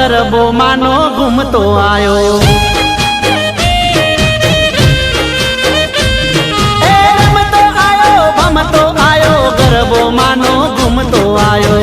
ગરબો માનો ઘૂમતો આયો। રમતો આયો ભમતો આયો ગરબો માનો ઘૂમતો આયો।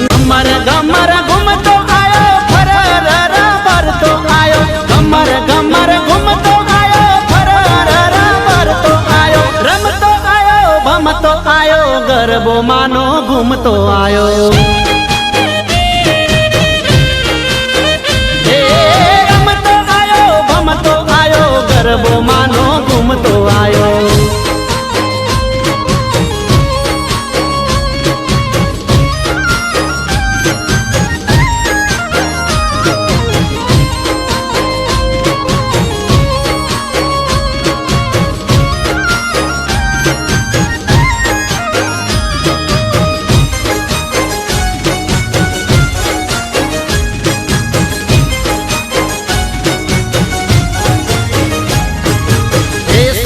ગમર ગમર ઘૂમતો આયો ફરર ભરતો આયો। ગમર ગમર ઘૂમતો આયો ફરર ભરતો આયો। રમતો આયો ભમતો આયો ગરબો માનો ઘૂમતો આયો। રમતો આયો ભમતો આયો ગરબો માનો ઘૂમતો આયો।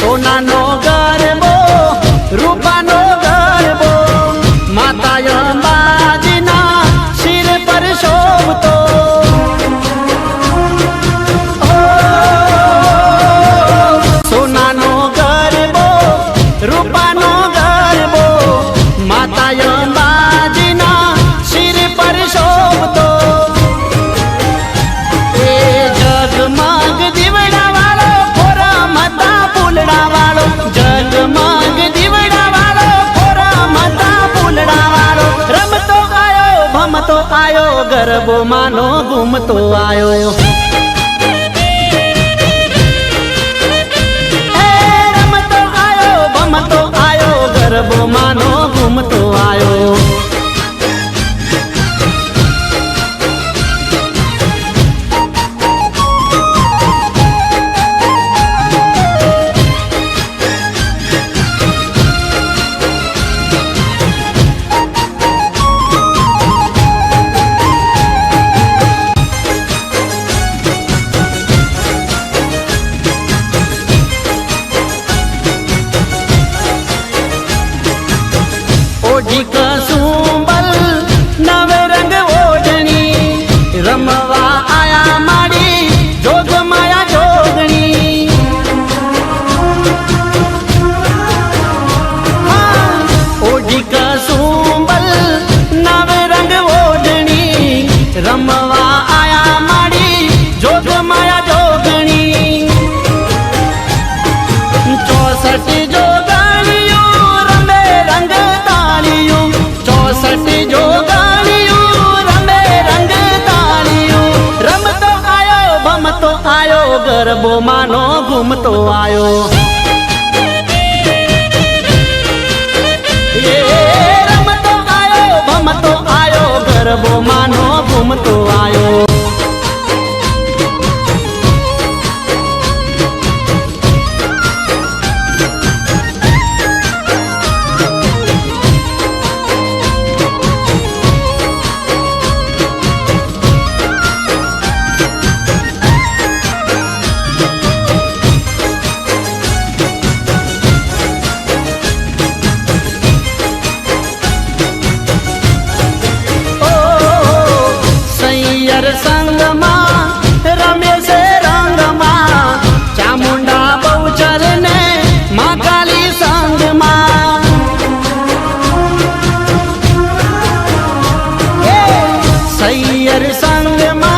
સોનાનો ગરબો રૂપાનો ગરબો માતા અંબાજીના શિર પર શોભતો। સોનાનો ગરબો રૂપાનો ગરબો માતા અંબાજીના શિર પર શોભતો। એ જગમગ દીવડા વાળો ફોરા માતા ફૂલડા વાળો જગમગ દીવડા વાળો ફોરા માતા ફૂલડા વાળો। રમતો આયો ભમતો આયો ગરબો માનો ઘૂમતો આયો। રમતો આયો ભમતો આયો ગરબો માનો ઘૂમતો આયો। ओढ़ी कसुंबल नव रंग ओढ़नी रमवा आया माड़ी जोग माया जोगनी। ओढ़ी कसुंबल नव रंग ओढ़नी रमवा आया माड़ी जोग माया जोगनी। 64 जोगणियों रमे रंग तालियों 64 जोगणियों रमे रंग तालियों। रमतो आयो भमतो आयो गरबो मानो घूमतो आयो। रमतो आयो भमतो आयो गरबो मानो घूमतो आयो। संगमा रमेश रंगमा चामुंडा बहुचर ने माँ काली संगमा। सैयर संगमा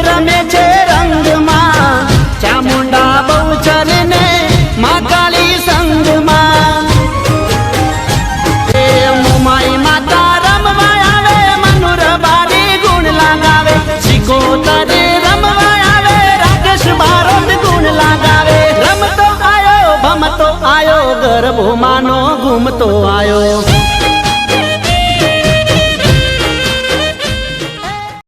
रमेश रंगमा चामुंडा बहुचर ने माँ काली संगमा। मुमाई माता रमवा आवे मनुर बारी गुण लगावे। सिकोतरे रमवा आवे राकेश बारोट गुण लगावे। रमतो आयो भमतो आयो गरबो मानो घूमतो आयो।